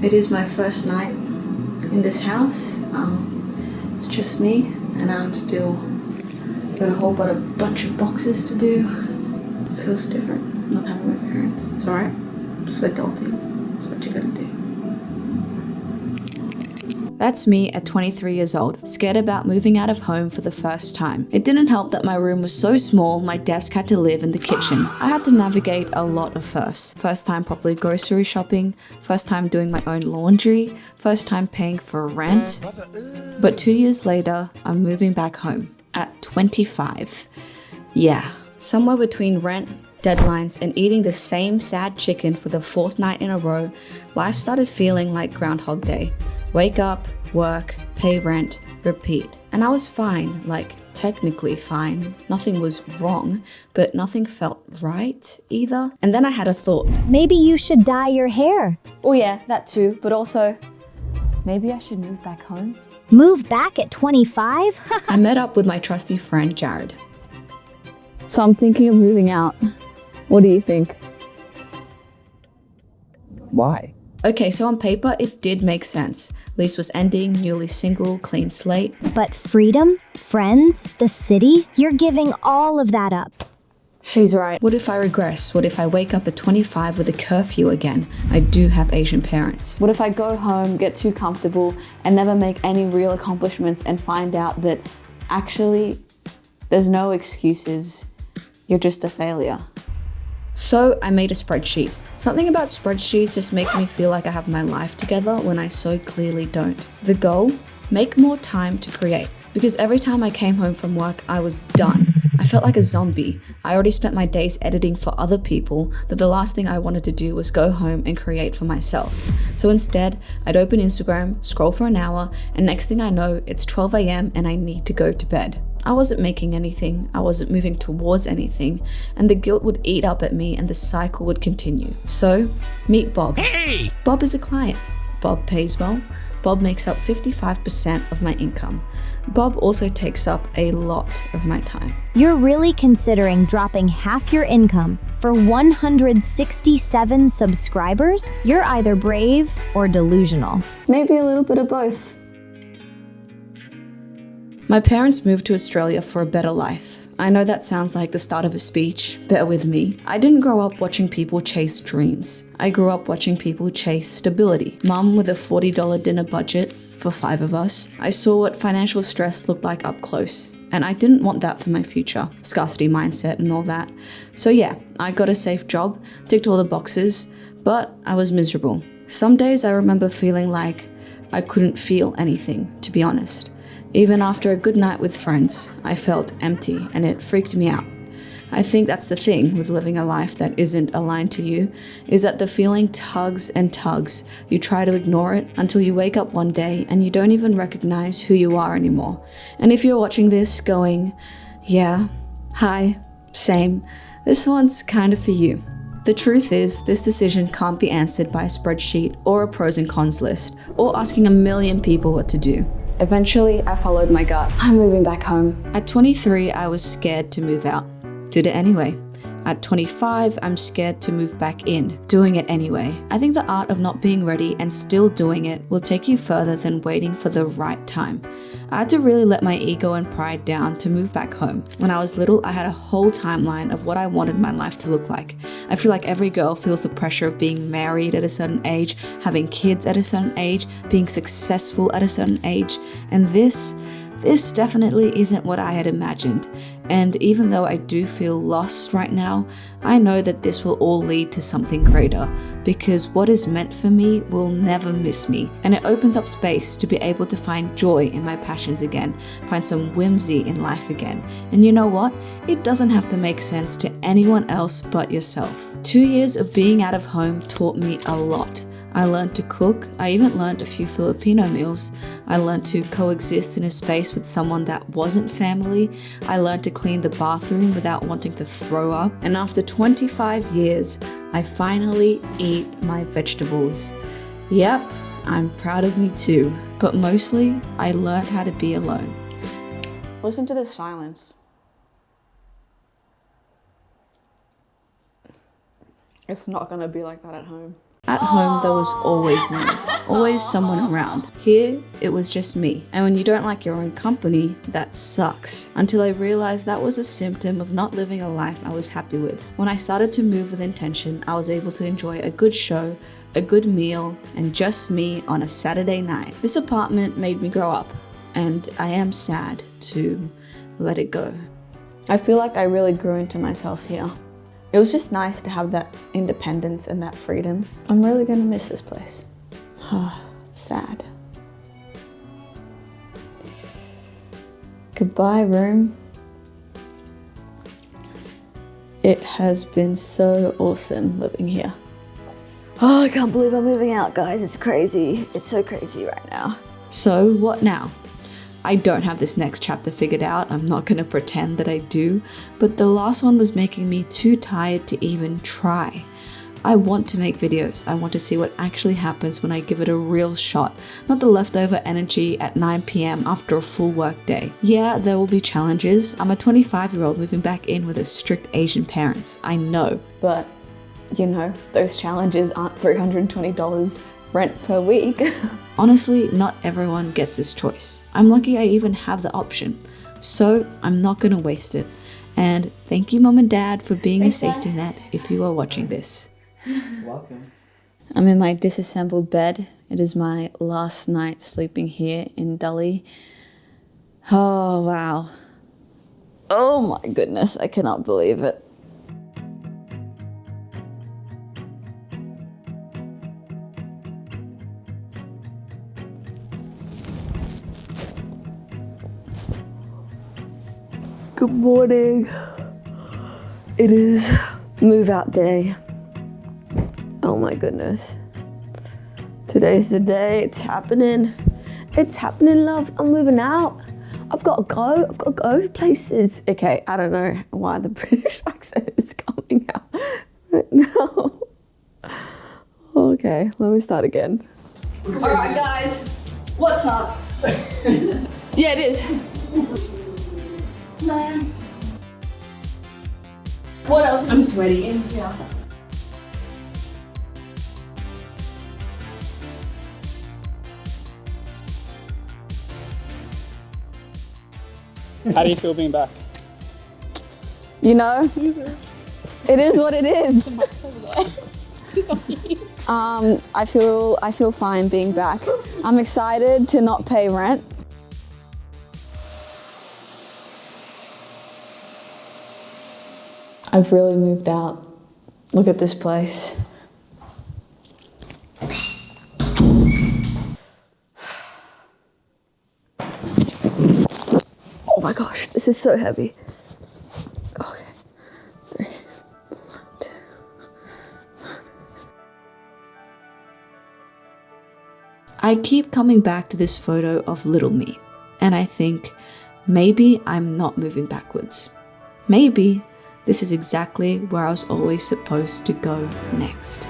It is my first night in this house. It's just me, and I'm still got a whole bunch of boxes to do. It feels different not having my parents. It's alright. It's adulting. It's what you gotta do. That's me at 23 years old, scared about moving out of home for the first time. It didn't help that my room was so small, my desk had to live in the kitchen. I had to navigate a lot of firsts. First time properly grocery shopping, first time doing my own laundry, first time paying for rent. But 2 years later, I'm moving back home at 25. Yeah, somewhere between rent, deadlines, and eating the same sad chicken for the fourth night in a row, life started feeling like Groundhog Day. Wake up, work, pay rent, repeat. And I was fine, like technically fine. Nothing was wrong, but nothing felt right either. And then I had a thought. Maybe you should dye your hair. Oh yeah, that too, but also, maybe I should move back home. Move back at 25? I met up with my trusty friend Jared. So I'm thinking of moving out. What do you think? Why? Okay, so on paper, it did make sense. Lease was ending, newly single, clean slate. But freedom, friends, the city, you're giving all of that up. She's right. What if I regress? What if I wake up at 25 with a curfew again? I do have Asian parents. What if I go home, get too comfortable, and never make any real accomplishments and find out that actually there's no excuses, you're just a failure? So I made a spreadsheet. Something about spreadsheets just make me feel like I have my life together when I so clearly don't. The goal? Make more time to create. Because every time I came home from work, I was done. I felt like a zombie. I already spent my days editing for other people, that the last thing I wanted to do was go home and create for myself. So instead, I'd open Instagram, scroll for an hour, and next thing I know, it's 12 a.m. and I need to go to bed. I wasn't making anything, I wasn't moving towards anything, and the guilt would eat up at me and the cycle would continue. So, meet Bob. Hey! Bob is a client. Bob pays well. Bob makes up 55% of my income. Bob also takes up a lot of my time. You're really considering dropping half your income for 167 subscribers? You're either brave or delusional. Maybe a little bit of both. My parents moved to Australia for a better life. I know that sounds like the start of a speech. Bear with me. I didn't grow up watching people chase dreams. I grew up watching people chase stability. Mum with a $40 dinner budget for 5 of us. I saw what financial stress looked like up close. And I didn't want that for my future. Scarcity mindset and all that. So yeah, I got a safe job, ticked all the boxes, but I was miserable. Some days I remember feeling like I couldn't feel anything, to be honest. Even after a good night with friends, I felt empty and it freaked me out. I think that's the thing with living a life that isn't aligned to you, is that the feeling tugs and tugs. You try to ignore it until you wake up one day and you don't even recognize who you are anymore. And if you're watching this going, yeah, hi, same, this one's kind of for you. The truth is, this decision can't be answered by a spreadsheet or a pros and cons list, or asking a million people what to do. Eventually, I followed my gut. I'm moving back home. At 23, I was scared to move out. Did it anyway. At 25, I'm scared to move back in, doing it anyway. I think the art of not being ready and still doing it will take you further than waiting for the right time. I had to really let my ego and pride down to move back home. When I was little, I had a whole timeline of what I wanted my life to look like. I feel like every girl feels the pressure of being married at a certain age, having kids at a certain age, being successful at a certain age, and this definitely isn't what I had imagined. And even though I do feel lost right now, I know that this will all lead to something greater, because what is meant for me will never miss me, and it opens up space to be able to find joy in my passions again, find some whimsy in life again. And you know what? It doesn't have to make sense to anyone else but yourself. 2 years of being out of home taught me a lot. I learned to cook. I even learned a few Filipino meals. I learned to coexist in a space with someone that wasn't family. I learned to clean the bathroom without wanting to throw up. And after 25 years, I finally eat my vegetables. Yep, I'm proud of me too. But mostly, I learned how to be alone. Listen to the silence. It's not gonna be like that at home. At home, there was always noise, always someone around. Here, it was just me. And when you don't like your own company, that sucks. Until I realized that was a symptom of not living a life I was happy with. When I started to move with intention, I was able to enjoy a good show, a good meal, and just me on a Saturday night. This apartment made me grow up, and I am sad to let it go. I feel like I really grew into myself here. It was just nice to have that independence and that freedom. I'm really gonna miss this place. It's sad. Goodbye, room. It has been so awesome living here. Oh, I can't believe I'm moving out, guys. It's crazy. It's so crazy right now. So what now? I don't have this next chapter figured out, I'm not gonna pretend that I do, but the last one was making me too tired to even try. I want to make videos, I want to see what actually happens when I give it a real shot, not the leftover energy at 9 PM after a full work day. Yeah, there will be challenges, I'm a 25-year-old moving back in with a strict Asian parents, I know. But, you know, those challenges aren't $320 rent per week. Honestly, not everyone gets this choice. I'm lucky I even have the option, so I'm not gonna waste it. And thank you, Mom and Dad, for being a safety net if you are watching this. Welcome. I'm in my disassembled bed. It is my last night sleeping here in Dully. Oh, wow. Oh my goodness, I cannot believe it. Good morning. It is move out day. Oh my goodness. Today's the day. It's happening. It's happening, love. I'm moving out. I've got to go. I've got to go places. Okay, I don't know why the British accent is coming out right now. Okay, let me start again. All right, guys. What's up? Yeah, it is. What else? I'm sweaty. Yeah. How do you feel being back? You know, it is what it is. I feel fine being back. I'm excited to not pay rent. I've really moved out. Look at this place. Oh my gosh, this is so heavy. Okay, 3, 2. I keep coming back to this photo of little me, and I think maybe I'm not moving backwards. Maybe this is exactly where I was always supposed to go next.